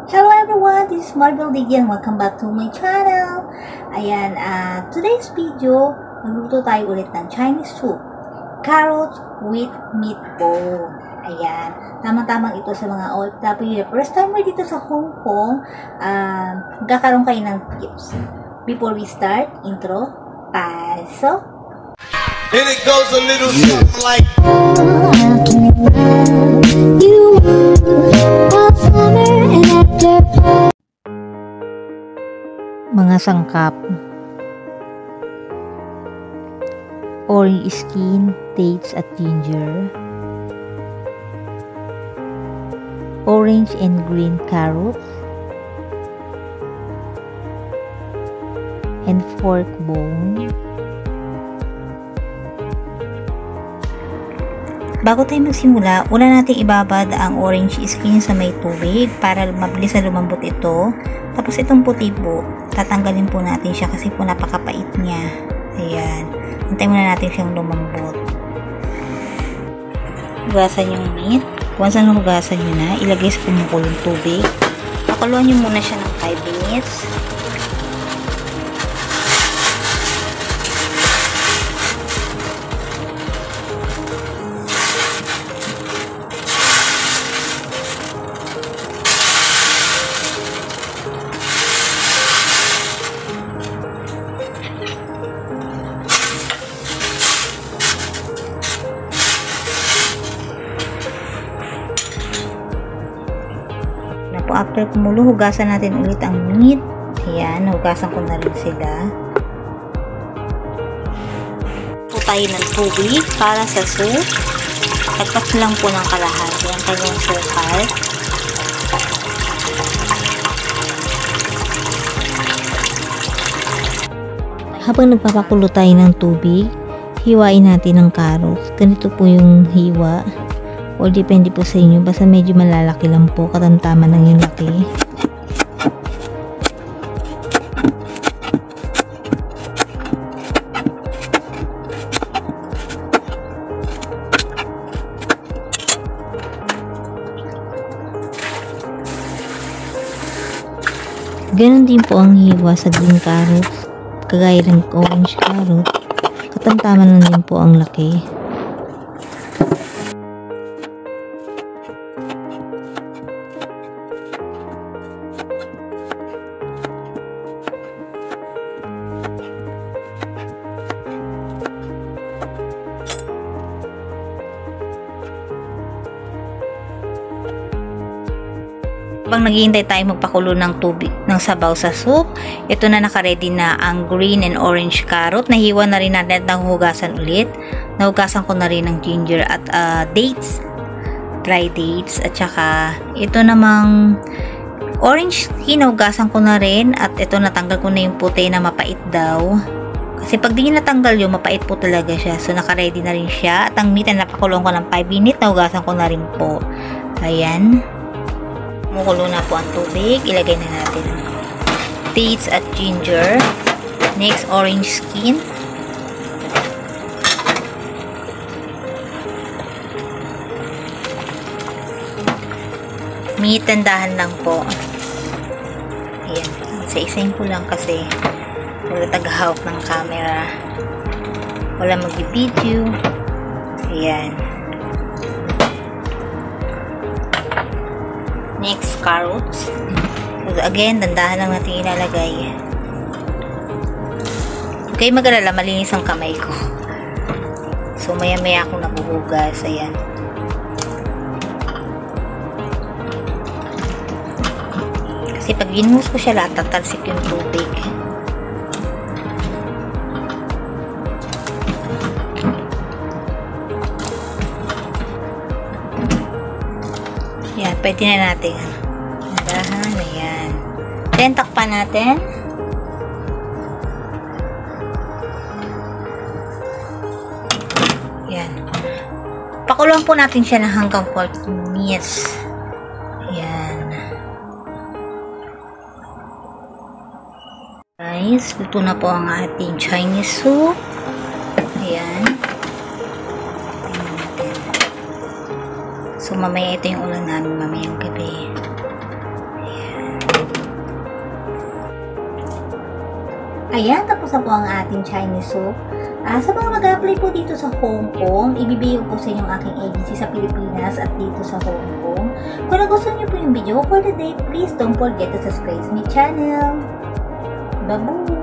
Hello everyone, this is Marvel Diggy and welcome back to my channel. Ayan, today's video, magluto tayo ulit ng Chinese soup. Carrots with meatball. Ayan, tamang-tamang ito sa mga OFW. First time mo dito sa Hong Kong, magkakaroon kayo ng tips. Before we start, intro, pasok. And it goes a little something like mga sangkap: orange skin, dates at ginger, orange and green carrots, and fork bone. Bago tayo magsimula, una natin ibabad ang orange skin sa may tubig para mabilis na lumambot ito. Tapos itong puti po, tatanggalin po natin siya kasi po napakapait niya. Ayan. Hintayin muna natin siyang lumambot. Hugasan yung meat. Once na hugasan nyo na, ilagay sa kumukulong tubig. Pakuluan nyo muna siya ng 5 minutes. After kumulo, hugasan natin ulit ang meat. Ayan, hugasan ko na rin sila. Po tayo ng tubig para sa soup. Tagpas lang po ng kalahati ang kanyang sukal. Habang nagpapakulo tayo ng tubig, hiwain natin ang carrots. Ganito po yung hiwa. O depende po sa inyo, basta medyo malalaki lang po, katamtaman lang yung laki. Ganon din po ang hiwa sa green carrots, kagaya ng orange carrot, katamtaman lang din po ang laki. Habang naghihintay tayo magpakulo ng tubig ng sabaw sa soup, ito na naka-ready na ang green and orange carrot. Nahiwa na rin natin at nahuhugasan ulit. Nahugasan ko na rin ng ginger at dates, dry dates, at saka ito namang orange skin, nahugasan ko na rin, at ito natanggal ko na yung puti na mapait daw. Kasi pag di natanggal yun, mapait po talaga siya. So naka-ready na rin siya. At ang meat na napakulong ko ng 5 minutes, nahugasan ko na rin po. Ayan. Kumukulo na po ang tubig. Ilagay na natin dates at ginger. Next, orange skin. Meat, tandahan lang po. Ayan. Isa-isayin ko lang kasi wala taghawak ng camera. Wala mag-video. Ayan. Next, carrots. So, again, dandahan lang natin ilalagay. Okay, mag-alala, malinis ang kamay ko. So, maya-maya akong nabuhugas. Ayan. Kasi pag ginuhos ko siya lahat, tatalsik yung tubig. Ayan, pwede na natin. Nadahan, ayan. Then, takpan natin. Ayan. Pakuluan po natin siya ng hanggang 40 minutes. Ayan. Guys, luto na po ang ating Chinese soup. Ayan. So, mamaya ito yung ulam namin mamayang gabi. Ayan. Ayan, tapos na po ang ating Chinese soup. Sa mga mag-apply po dito sa Hong Kong, ibibigay ko po sa inyo ang aking agency sa Pilipinas at dito sa Hong Kong. Kung nagustuhan niyo po yung video for the day, please don't forget to subscribe to my channel. Babu!